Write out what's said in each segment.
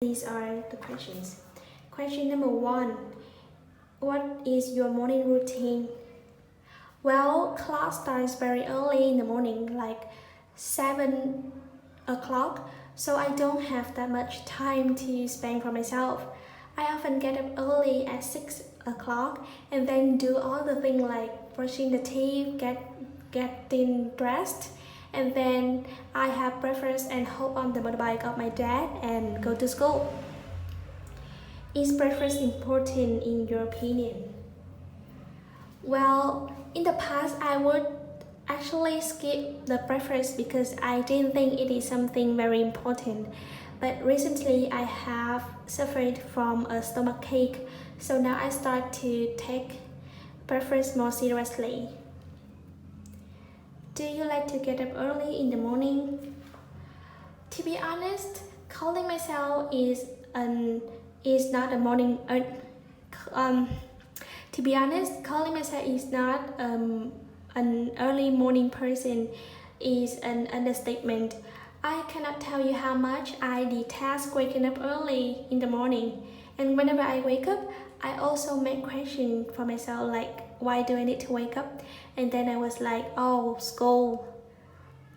These are the questions. Question number 1. What is your morning routine? Well, class starts very early in the morning, like 7 o'clock, so I don't have that much time to spend for myself. I often get up early at 6 o'clock and then do all the things like brushing the teeth, getting dressed, and then I have breakfast and hop on the motorbike of my dad and go to school. Is breakfast important in your opinion? Well, in the past I would actually skip the breakfast because I didn't think it is something very important. But recently I have suffered from a stomachache, so now I start to take breakfast more seriously. Do you like to get up early in the morning? To be honest, calling myself is not a morning. To be honest, calling myself is not an early morning person is an understatement. I cannot tell you how much I detest waking up early in the morning. And whenever I wake up, I also make questions for myself like, why do I need to wake up? And then I was like, oh, school.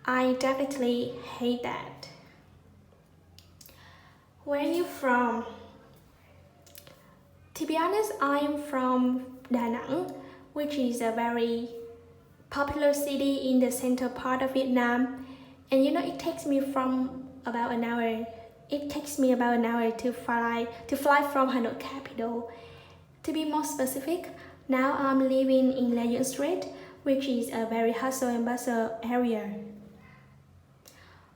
I definitely hate that. Where are you from? To be honest, I'm from Da Nang, which is a very popular city in the central part of Vietnam. And it takes me about an hour. It takes me about an hour to fly from Hanoi capital. To be more specific, now I'm living in La Yuen Street, which is a very hustle and bustle area.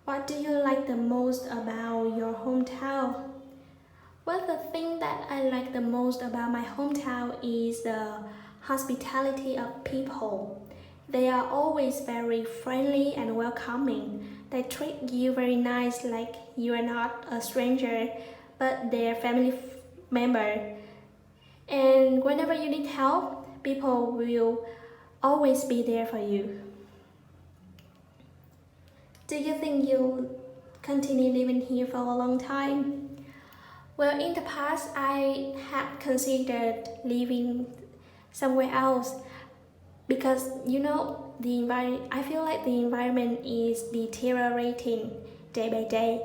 What do you like the most about your hometown? Well, the thing that I like the most about my hometown is the hospitality of people. They are always very friendly and welcoming. They treat you very nice, like you are not a stranger, but their family member. And whenever you need help, people will always be there for you. Do you think you'll continue living here for a long time? Well, in the past, I had considered living somewhere else because I feel like the environment is deteriorating day by day.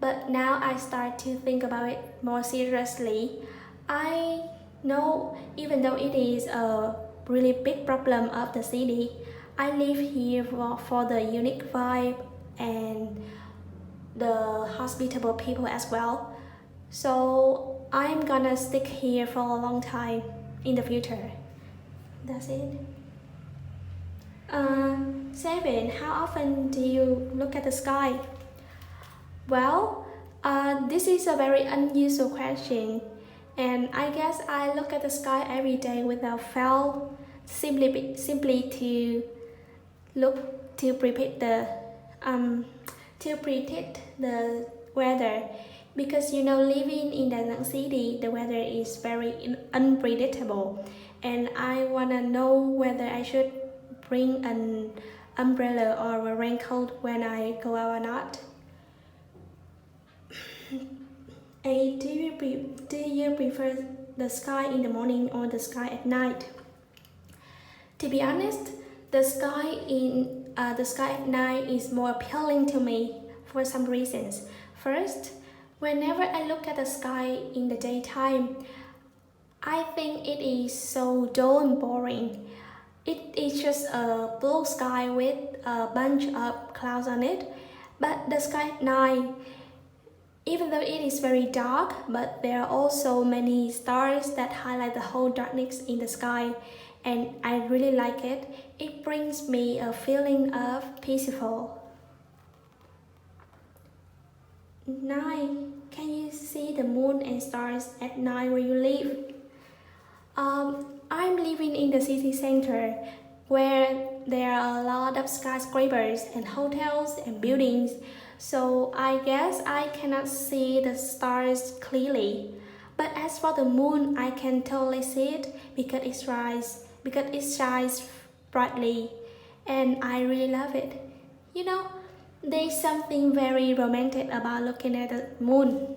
But now I start to think about it more seriously. I know even though it is a really big problem of the city, I live here for the unique vibe and the hospitable people as well. So I'm gonna stick here for a long time in the future. That's it. 7. How often do you look at the sky? Well, this is a very unusual question, and I guess I look at the sky every day without fail, simply to look to predict the weather. Because living in Da Nang City, the weather is very unpredictable, and I wanna know whether I should bring an umbrella or a raincoat when I go out or not. 8. Do you prefer the sky in the morning or the sky at night? To be honest, the sky at night is more appealing to me for some reasons. First, whenever I look at the sky in the daytime, I think it is so dull and boring. It is just a blue sky with a bunch of clouds on it. But the sky at night, even though it is very dark, but there are also many stars that highlight the whole darkness in the sky, and I really like it. It brings me a feeling of peaceful. 9. Can you see the moon and stars at night where you live? I'm living in the city center where there are a lot of skyscrapers and hotels and buildings, so I guess I cannot see the stars clearly. But as for the moon, I can totally see it because it shines brightly, and I really love it. There's something very romantic about looking at the moon.